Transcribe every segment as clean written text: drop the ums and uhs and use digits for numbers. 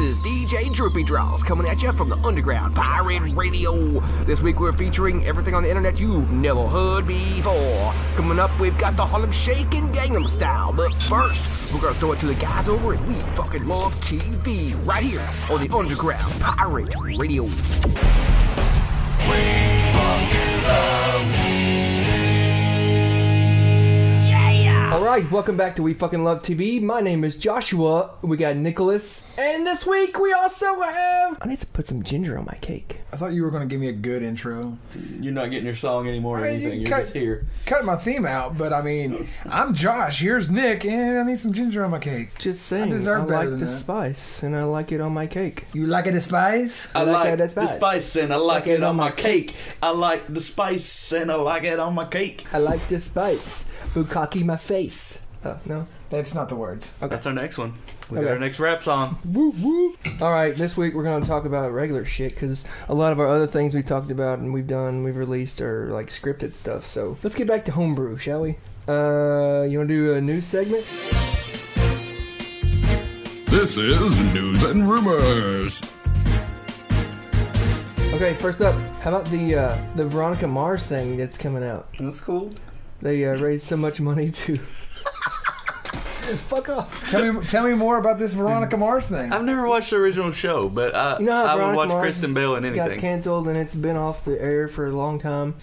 is DJ Droopy Draws coming at you from the Underground Pirate Radio. This week we're featuring everything on the internet you've never heard before. Coming up, we've got the Harlem Shake and Gangnam Style. But first, we're gonna throw it to the guys over at We Fucking Love TV, right here on the Underground Pirate Radio. We fucking love TV. Alright, welcome back to We Fucking Love TV. My name is Joshua. We got Nicholas. And this week we also have... I need to put some ginger on my cake. I thought you were going to give me a good intro. You're not getting your song anymore or anything. You're just here. Cut my theme out, but I mean, I'm Josh. Here's Nick, and I need some ginger on my cake. Just saying. I like the spice, and I like it on my cake. You like it the spice? I like the spice, and I like it on my cake. I like the spice, and I like it on my cake. I like the spice. Bukkake my face. Oh, no? That's not the words. Okay. That's our next one. We got our next rap song. Woo, woo. Alright, this week we're going to talk about regular shit, because a lot of our other things we talked about and we've released are like scripted stuff. So let's get back to homebrew, shall we? You want to do a news segment? This is News and Rumors. Okay, first up, how about the Veronica Mars thing that's coming out? That's cool. They raised so much money to... Fuck off. Tell me more about this Veronica Mars thing. I've never watched the original show, but I would watch Kristen Bell in anything. Got canceled and it's been off the air for a long time.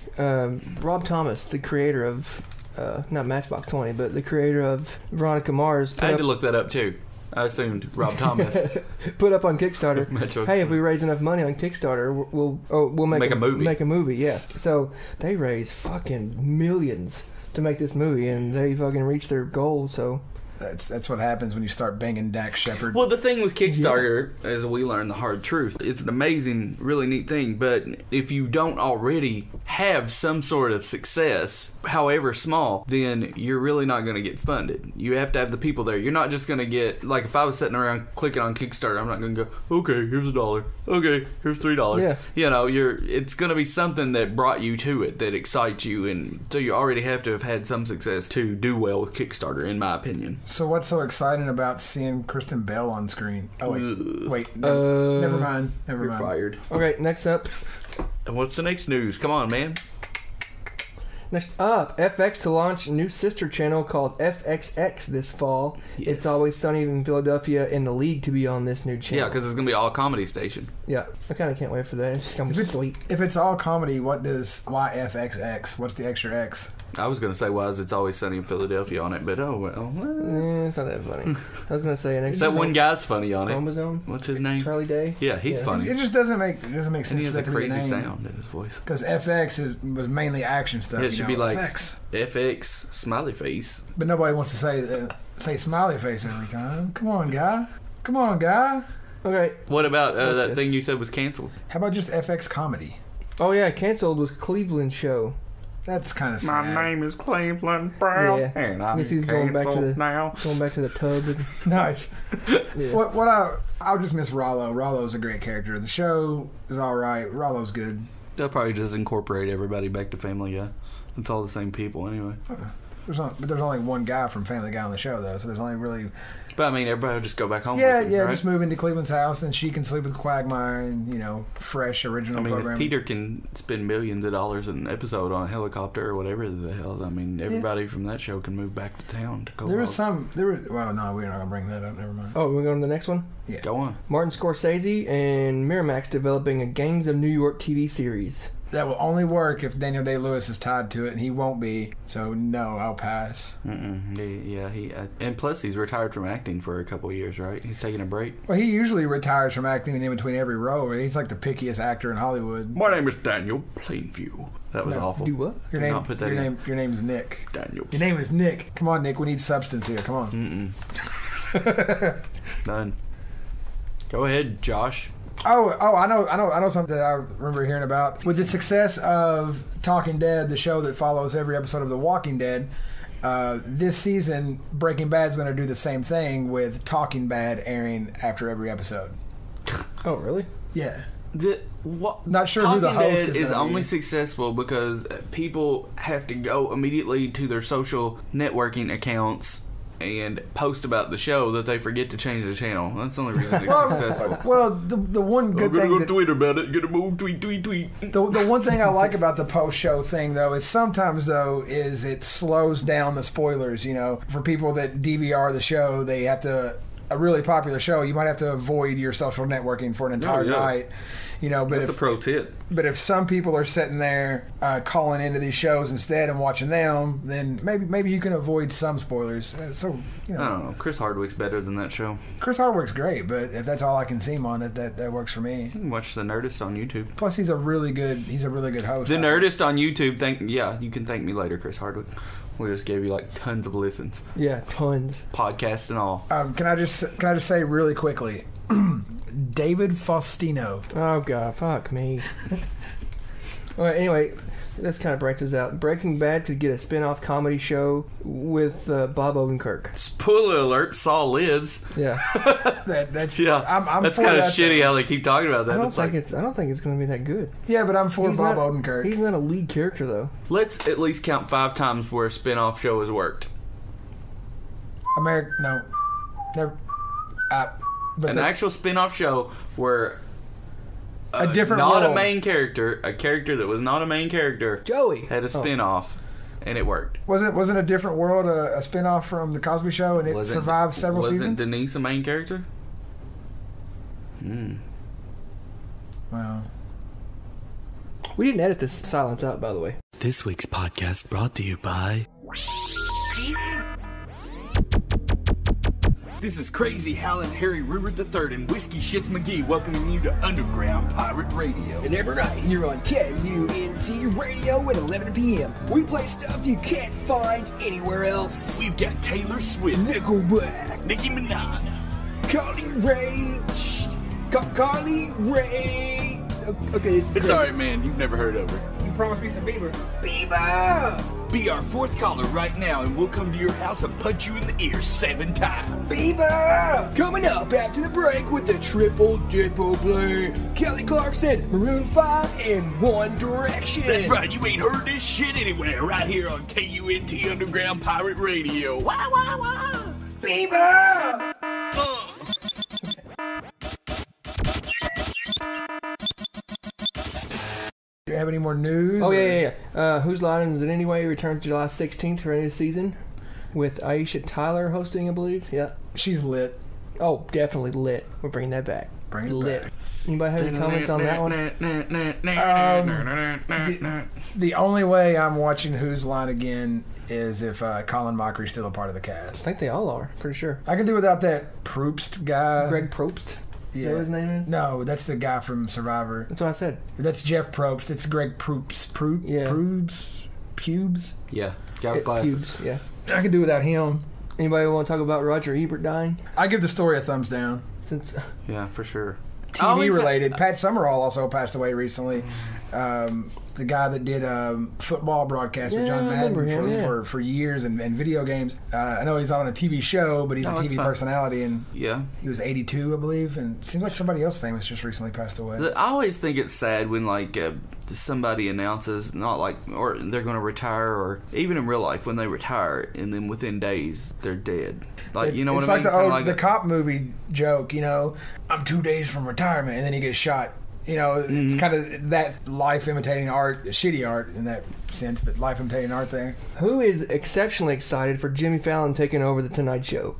Rob Thomas, the creator of, not Matchbox 20, but the creator of Veronica Mars. I had to look that up too. I assumed Rob Thomas put up on Kickstarter. Hey, if we raise enough money on Kickstarter, we'll make a movie. Make a movie, yeah. So they raised fucking millions to make this movie, and they fucking reached their goal. So that's what happens when you start banging Dax Shepard. Well, the thing with Kickstarter, as we learned the hard truth, it's an amazing, really neat thing. But if you don't already have some sort of success, however small, then you're really not going to get funded. You have to have the people there. You're not just going to get, like, if I was sitting around clicking on Kickstarter, I'm not going to go, okay, here's $1. Okay, here's $3. Yeah. You know, it's going to be something that brought you to it, that excites you, and so you already have to have had some success to do well with Kickstarter, in my opinion. So what's so exciting about seeing Kristen Bell on screen? Oh, wait. Never mind. You're fired. Okay, next up. And what's the next news? Come on, man. Next up, FX to launch a new sister channel called FXX this fall. Yes. It's Always Sunny in Philadelphia and The League to be on this new channel. Yeah, because it's going to be all comedy station. Yeah, I kind of can't wait for that. It's going to be sweet. If it's all comedy, why FXX? What's the extra X? I was going to say, why is It's Always Sunny in Philadelphia on it, but oh well. It's not that funny. I was going to say an extra... That one guy's funny on it. Chromosome? What's his name? Charlie Day? Yeah, he's funny. It just doesn't make sense. And he has a crazy sound in his voice. Because FX was mainly action stuff. Yeah, it should be like FX, smiley face. But nobody wants to say smiley face every time. Come on, guy. Come on, guy. Okay. What about that thing you said was canceled? How about just FX comedy? Oh yeah, canceled was Cleveland show. That's kind of sad. My name is Cleveland Brown, and I'm going back to now. Going back to the tub. Nice. Yeah. I'll just miss Rollo. Rollo's a great character. The show is all right. Rollo's good. They'll probably just incorporate everybody back to Family Guy. It's all the same people anyway. There's only one guy from Family Guy on the show though, so there's only really. But I mean, everybody will just go back home. Yeah, with him, right? Just move into Cleveland's house, and she can sleep with Quagmire, and fresh original programming. If Peter can spend millions of dollars an episode on a helicopter or whatever the hell, I mean, everybody from that show can move back to town to go. Well, no, we're not gonna bring that up. Never mind. Oh, we're going to the next one. Yeah, go on. Martin Scorsese and Miramax developing a Gangs of New York TV series. That will only work if Daniel Day-Lewis is tied to it, and he won't be. So no, I'll pass. And plus he's retired from acting for a couple of years, right? He's taking a break. Well, he usually retires from acting in between every role. He's like the pickiest actor in Hollywood. My name is Daniel Plainview. That was awful. Do what? Your name's Nick. Daniel. Your name is Nick. Come on, Nick. We need substance here. Come on. None. Go ahead, Josh. Oh! I know something that I remember hearing about. With the success of Talking Dead, the show that follows every episode of The Walking Dead, this season Breaking Bad's going to do the same thing with Talking Bad airing after every episode. Oh, really? Yeah. Not sure who the host is only successful because people have to go immediately to their social networking accounts and post about the show that they forget to change the channel. That's the only reason it's successful. Well, the one good I'm gonna thing go Twitter about it. Get a move, tweet. the one thing I like about the post-show thing, though, is sometimes, though, is it slows down the spoilers. You know, for people that DVR the show, they have to. A really popular show, you might have to avoid your social networking for an entire night. You know, but that's a pro tip. But if some people are sitting there calling into these shows instead and watching them, then maybe you can avoid some spoilers. So you know, I don't know. Chris Hardwick's better than that show. Chris Hardwick's great, but if that's all I can see him on, that works for me. You can watch The Nerdist on YouTube. Plus, he's a really good host. The Nerdist on YouTube. You can thank me later, Chris Hardwick. We just gave you like tons of listens. Yeah, tons. Podcasts and all. Can I just say really quickly, David Faustino. Oh God, fuck me. All right. Anyway, this kind of breaks us out. Breaking Bad could get a spin-off comedy show with Bob Odenkirk. Spoiler alert: Saul lives. Yeah. That's Yeah. I'm that's for kind of that, shitty though. how they keep talking about that. I don't think it's going to be that good. Yeah, but I'm for He's Bob not- Odenkirk. He's not a lead character though. Let's at least count 5 times where a spin-off show has worked. No, never. But An actual spin-off show where a different not role. a main character, a character that was not a main character, Joey had a spin-off, and it worked. wasn't a different world a spin-off from the Cosby Show, and it survived several seasons. Wasn't Denise a main character? Wow. We didn't edit this silence out, by the way. This week's podcast brought to you by... This is Crazy Howlin' Harry Rupert III and Whiskey Shits McGee welcoming you to Underground Pirate Radio. And every night here on KUNT Radio at 11 p.m. we play stuff you can't find anywhere else. We've got Taylor Swift, Nickelback, Nicki Minaj, Carly Rae, Carly Rae. Okay, this is It's crazy. alright, man. You've never heard of her. You promised me some Bieber. Bieber! Be our 4th caller right now and we'll come to your house and punch you in the ear 7 times. Bieber! Coming up after the break with the triple dipple play. Kelly Clarkson, Maroon 5, and One Direction. That's right, you ain't heard this shit anywhere right here on KUNT Underground Pirate Radio. Wow, wow, wow! Bieber! Do you have any more news? Oh yeah. Whose Line Is It Anyway returns July 16th for any season, with Aisha Tyler hosting, I believe. Yeah. She's lit. Oh, definitely lit. We're bringing that back. Bring it lit. back. Anybody have any comments on that one? The only way I'm watching Whose Line again is if Colin Mockery's still a part of the I cast. think they all are, pretty sure. I can do without that Probst guy. Greg Probst. Is that what his name is? No, that's the guy from Survivor. That's what I said. That's Jeff Probst. It's Greg Probst. Yeah. Pubes. Yeah, guy with glasses. Pubes, yeah. I can do without him. Anybody want to talk about Roger Ebert dying? I give the story a thumbs down. Since Yeah, for sure. TV related. Pat Summerall also passed away recently. The guy that did football broadcast with Yeah, John I remember Madden him, yeah. for years and video games. I know he's on a TV show, but he's a that's TV fine. personality, and Yeah. he was 82, I believe. And it seems like somebody else famous just recently passed away. I always think it's sad when like somebody announces not like or they're going to retire, or even in real life when they retire and then within days they're dead. Like you know it's what I mean? like Kinda the cop movie joke. You know, I'm 2 days from retirement, and then he gets shot. You know, it's kind of that life imitating art, shitty art in that sense, but life imitating art thing. who is exceptionally excited for Jimmy Fallon taking over the Tonight Show?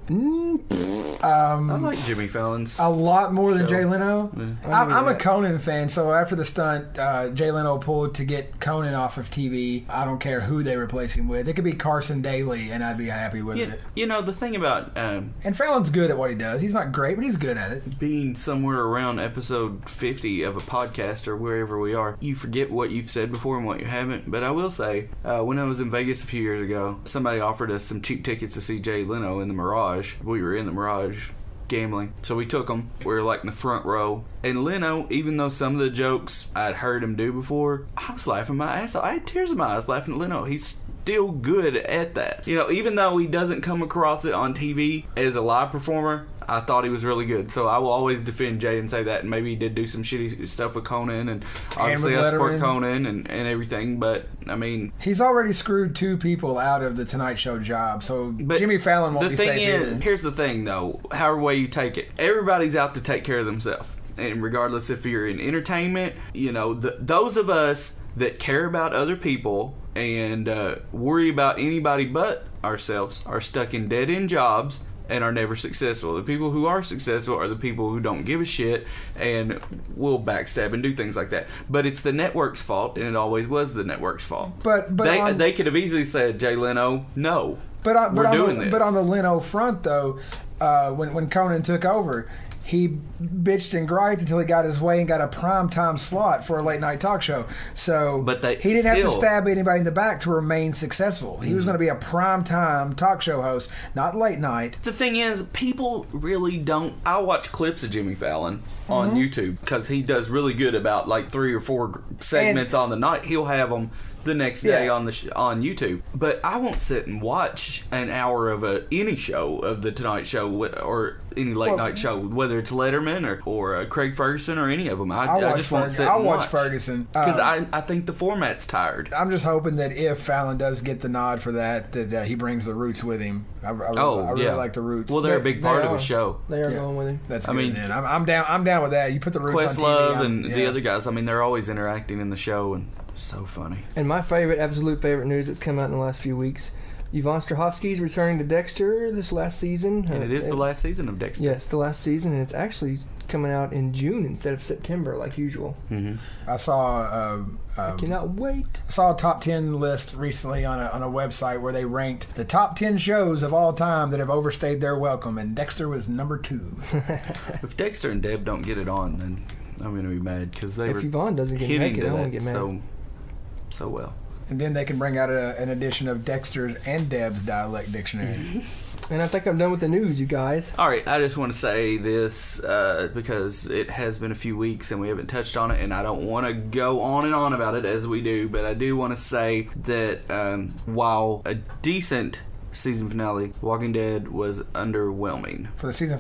I like Jimmy Fallon's. A lot more than Show. Jay Leno. Yeah. I'm a Conan fan, so after the stunt Jay Leno pulled to get Conan off of TV, I don't care who they replace him with. It could be Carson Daly, and I'd be happy with it. You know the thing about And Fallon's good at what he does. He's not great, but he's good at it. being somewhere around episode 50 of a podcast or wherever we are, you forget what you've said before and what you haven't. But I will say, when I was in Vegas a few years ago, somebody offered us some cheap tickets to see Jay Leno in the Mirage. We were in the Mirage gambling, so we took them. We were like in the front row, and Leno, even though some of the jokes I'd heard him do before, I was laughing my ass off. I had tears in my eyes laughing at Leno. He's still good at that. You know, even though he doesn't come across it on TV as a live performer, I thought he was really good. So I will always defend Jay and say that. And maybe he did do some shitty stuff with Conan, and obviously I support Conan and everything. But I mean, he's already screwed 2 people out of the Tonight Show job. So Jimmy Fallon won't be safe either. Here's the thing, though. However way you take it, everybody's out to take care of themselves. And regardless if you're in entertainment, you know, those of us that care about other people and worry about anybody but ourselves are stuck in dead-end jobs and are never successful. The people who are successful are the people who don't give a shit and will backstab and do things like that. But it's the network's fault, and it always was the network's fault. But they could have easily said, Jay Leno, no, we're doing this. But on the Leno front, though, when Conan took over, he bitched and griped until he got his way and got a primetime slot for a late night talk show. So he didn't have to stab anybody in the back to remain successful. He was going to be a primetime talk show host, not late night. The thing is, people really don't. I watch clips of Jimmy Fallon on YouTube because he does really good about like 3 or 4 segments on the night. He'll have them the next day on on YouTube. But I won't sit and watch an hour of any show of the Tonight Show or any late night show, whether it's Letterman or Craig Ferguson or any of them. I just won't sit and watch. I'll watch Ferguson because I think the format's tired. I'm just hoping that if Fallon does get the nod for that he brings the Roots with him. I really like the Roots. Well, they're a big part of his show. They are going with him. That's good. I mean, I'm down with that. You put the Roots on TV. Questlove and the other guys. I mean, they're always interacting in the show and so funny. And my absolute favorite news that's come out in the last few weeks, Yvonne Strahovski's returning to Dexter this last season. And it is the last season of Dexter. Yes, the last season, and it's actually coming out in June instead of September like usual. I saw I cannot wait. I saw a top 10 list recently on a website where they ranked the top 10 shows of all time that have overstayed their welcome, and Dexter was number 2. If Dexter and Deb don't get it on, then I'm going to be mad because if Yvonne doesn't make it, I won't get mad. So well. And then they can bring out an edition of Dexter's and Deb's dialect dictionary. And I think I'm done with the news, you guys. All right, I just want to say this because it has been a few weeks and we haven't touched on it, and I don't want to go on and on about it as we do, but I do want to say that while a decent season finale, Walking Dead was underwhelming. For the season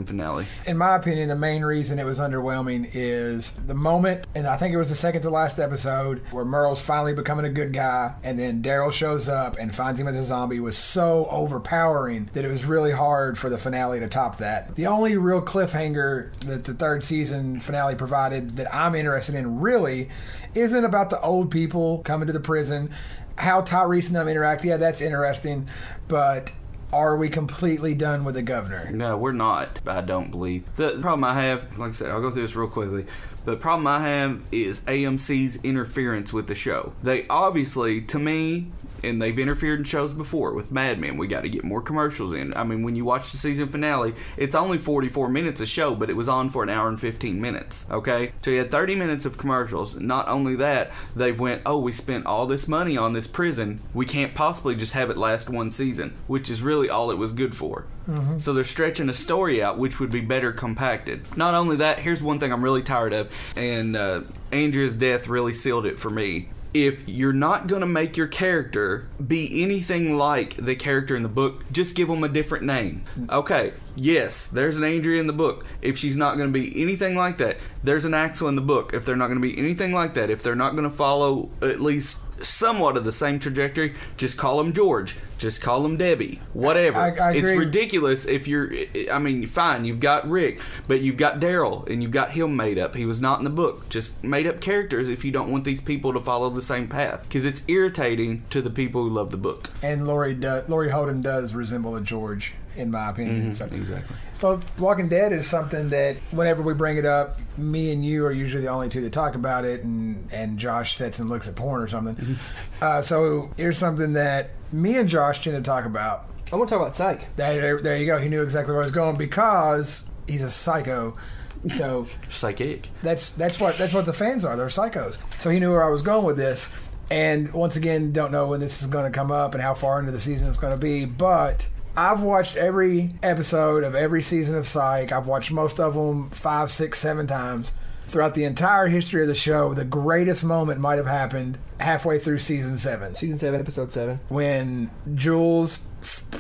finale? In my opinion, the main reason it was underwhelming is the moment, and I think it was the second to last episode, where Merle's finally becoming a good guy, and then Daryl shows up and finds him as a zombie, was so overpowering that it was really hard for the finale to top that. The only real cliffhanger that the 3rd season finale provided that I'm interested in really isn't about the old people coming to the prison. How Tyrese and them interact, that's interesting, but are we completely done with the governor? No, we're not, I don't believe. The problem I have, like I said, I'll go through this real quickly. The problem I have is AMC's interference with the show. They obviously, to me, and they've interfered in shows before with Mad Men. We got to get more commercials in. I mean, when you watch the season finale, it's only 44 minutes a show, but it was on for an hour and 15 minutes, okay? So you had 30 minutes of commercials. Not only that, they've went, we spent all this money on this prison. We can't possibly just have it last one season, which is really all it was good for. So they're stretching a story out, which would be better compacted. Not only that, here's one thing I'm really tired of, and Andrea's death really sealed it for me. If you're not going to make your character be anything like the character in the book, just give them a different name. Okay, yes, there's an Andrea in the book. If she's not going to be anything like that, there's an Axel in the book. If they're not going to be anything like that, if they're not going to follow at least somewhat of the same trajectory, just call him George. Just call him Debbie. Whatever. I it's agree. ridiculous if you're... I mean, fine, you've got Rick, but you've got Daryl, and you've got him made up. He was not in the book. Just made up characters if you don't want these people to follow the same path. Because it's irritating to the people who love the book. And Laurie Holden does resemble a George, in my opinion. So, exactly. Well, Walking Dead is something that whenever we bring it up, me and you are usually the only two that talk about it, and Josh sits and looks at porn or something. So here's something that me and Josh tend to talk about. I want to talk about Psych. There you go. He knew exactly where I was going because he's a psycho. So psychic. That's what the fans are. They're psychos. So he knew where I was going with this. And once again, don't know when this is going to come up and how far into the season it's going to be, but I've watched every episode of every season of Psych. I've watched most of them 5, 6, 7 times. Throughout the entire history of the show, the greatest moment might have happened halfway through season 7. Season 7, episode 7. When Jules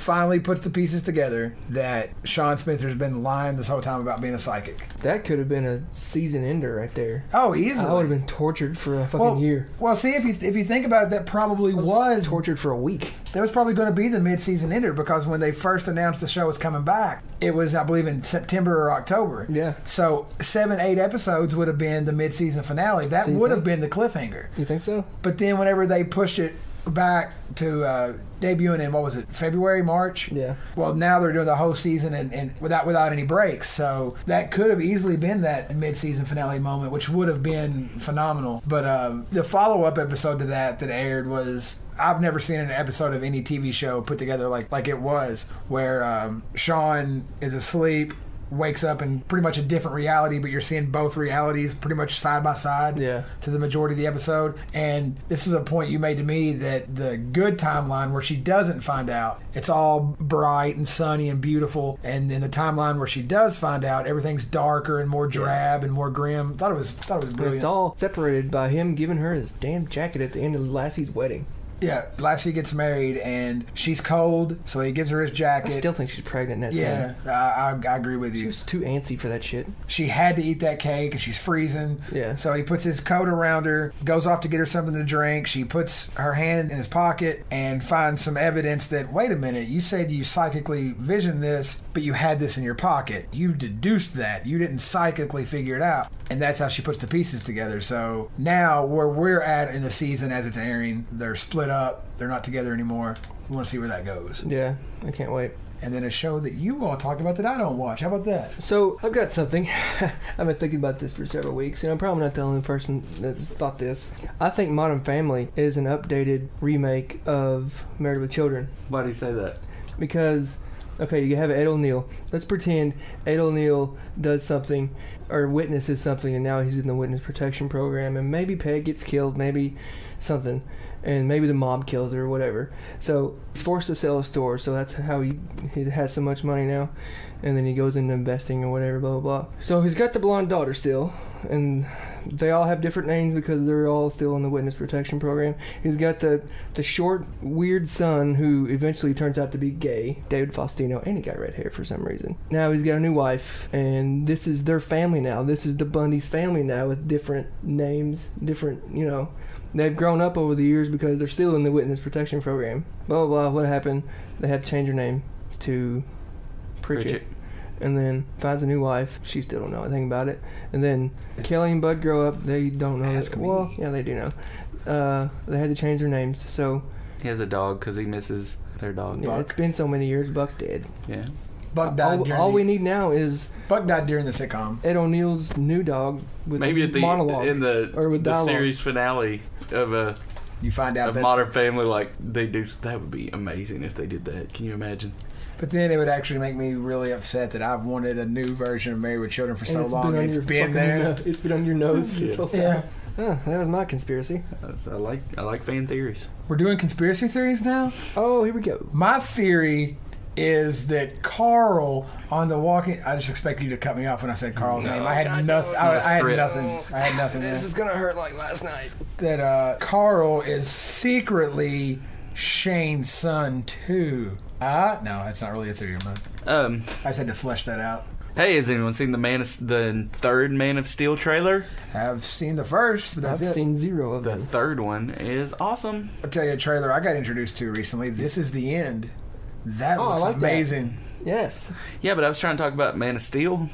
finally puts the pieces together that Sean Spencer's been lying this whole time about being a psychic. That could have been a season ender right there. Oh, easily. I would have been tortured for a fucking year. Well, see, if you think about it, that probably was tortured for a week. That was probably going to be the mid-season ender, because when they first announced the show was coming back, it was, I believe, in September or October. Yeah. So 7-8 episodes would have been the mid-season finale. That would have been the cliffhanger. You think so? But then whenever they pushed it back to debuting in, what was it, February, March? Yeah. Well, now they're doing the whole season and without any breaks. So that could have easily been that mid-season finale moment, which would have been phenomenal. But the follow-up episode to that aired was, I've never seen an episode of any TV show put together like it was, where Sean is asleep, wakes up in pretty much a different reality, but you're seeing both realities pretty much side by side to the majority of the episode. And this is a point you made to me, that the good timeline where she doesn't find out, it's all bright and sunny and beautiful, and in the timeline where she does find out, everything's darker and more drab and more grim. Thought it was brilliant. It's all separated by him giving her his damn jacket at the end of Lassie's wedding. Yeah, Lassie gets married and she's cold, so he gives her his jacket. I still think she's pregnant in that scene. Yeah, I agree with you. She was too antsy for that shit. She had to eat that cake and she's freezing. Yeah. So he puts his coat around her, goes off to get her something to drink. She puts her hand in his pocket and finds some evidence that, wait a minute, you said you psychically visioned this, but you had this in your pocket. You deduced that. You didn't psychically figure it out. And that's how she puts the pieces together. So now, where we're at in the season as it's airing, they're split up. They're not together anymore. We want to see where that goes. Yeah, I can't wait. And then a show that you want to talk about that I don't watch. How about that? So, I've got something. I've been thinking about this for several weeks, and I'm probably not the only person that's thought this. I think Modern Family is an updated remake of Married with Children. Why do you say that? Because, okay, you have Ed O'Neill. Let's pretend Ed O'Neill does something or witnesses something, and now he's in the witness protection program, and maybe Peg gets killed, maybe something, and maybe the mob kills her or whatever. So he's forced to sell a store, so that's how he has so much money now, and then he goes into investing or whatever, blah, blah, blah. So he's got the blonde daughter still, and they all have different names because they're all still in the witness protection program. He's got the short, weird son who eventually turns out to be gay, David Faustino, and he got red hair for some reason. Now he's got a new wife, and this is their family now. This is the Bundy's family now with different names, different, they've grown up over the years because they're still in the witness protection program. Blah, blah, blah. What happened? They have to change her name to Pritchett. And then finds a new wife. She still don't know anything about it. And then Kelly and Bud grow up. They don't know. Well, yeah, they do know. They had to change their names. So he has a dog because he misses their dog. Yeah, it's been so many years. Buck's dead. Yeah. Buck died. All we need now is Buck died during the sitcom. Ed O'Neill's new dog with maybe at the monologue in the series finale of you find out of Modern Family, like they do. That would be amazing if they did that. Can you imagine? But then it would actually make me really upset that I've wanted a new version of Married with Children for so long. It's been there. It's been on your nose. Yeah. Oh, that was my conspiracy. I like fan theories. We're doing conspiracy theories now? Oh, here we go. My theory is that Carl on The Walking... I just expect you to cut me off when I said Carl's name. I had nothing. I had nothing. This is going to hurt like last night. That Carl is secretly Shane's son, too. No, that's not really a theory of mine. I just had to flesh that out. Hey, has anyone seen the third Man of Steel trailer? I've seen the first, but that's I've seen zero of them. The third one is awesome. I'll tell you a trailer I got introduced to recently. This Is the End. That looks like amazing. That. Yes. Yeah, but I was trying to talk about Man of Steel.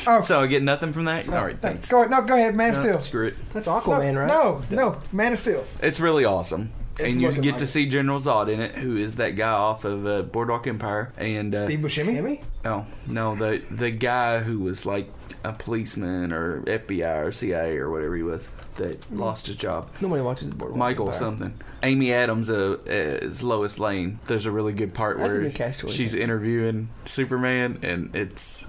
Oh. So I get nothing from that? All right, thanks. Go ahead, Man of Steel. Screw it. That's Aquaman, right? No, Man of Steel. It's really awesome. It's and you get like to see General Zod in it, who is that guy off of Boardwalk Empire. And Steve Buscemi? No, the guy who was like a policeman or FBI or CIA or whatever he was that lost his job. Nobody watches Boardwalk Michael Empire. something. Amy Adams is Lois Lane. There's a really good part where she's interviewing Superman, and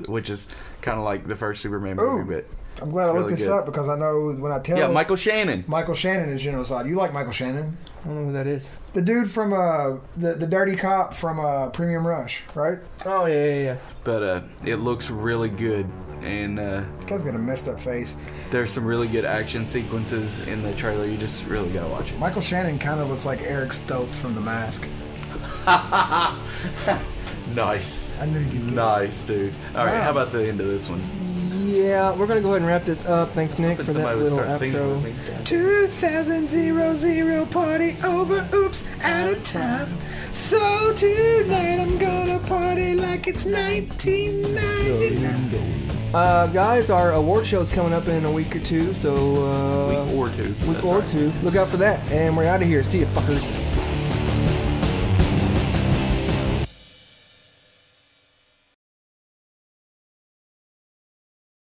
which is kind of like the first Superman movie, but I'm glad I looked this up because I know when I tell Michael Shannon. Michael Shannon is General Zod. You like Michael Shannon? I don't know who that is. The dude from the dirty cop from Premium Rush, right? Oh yeah. But it looks really good, and guy's got a messed up face. There's some really good action sequences in the trailer. You just really gotta watch it. Michael Shannon kind of looks like Eric Stokes from The Mask. Nice. I knew you could. Nice, dude. All right, Wow. how about the end of this one? Yeah, we're gonna go ahead and wrap this up. Thanks, Nick, for that Somebody would little start singing outro. with me. 2000 party over, oops, out of time. So tonight I'm gonna party like it's 1999. Guys, our award show's coming up in a week or two, so Week or two. week That's or right. two. Look out for that, and we're out of here. See you, fuckers.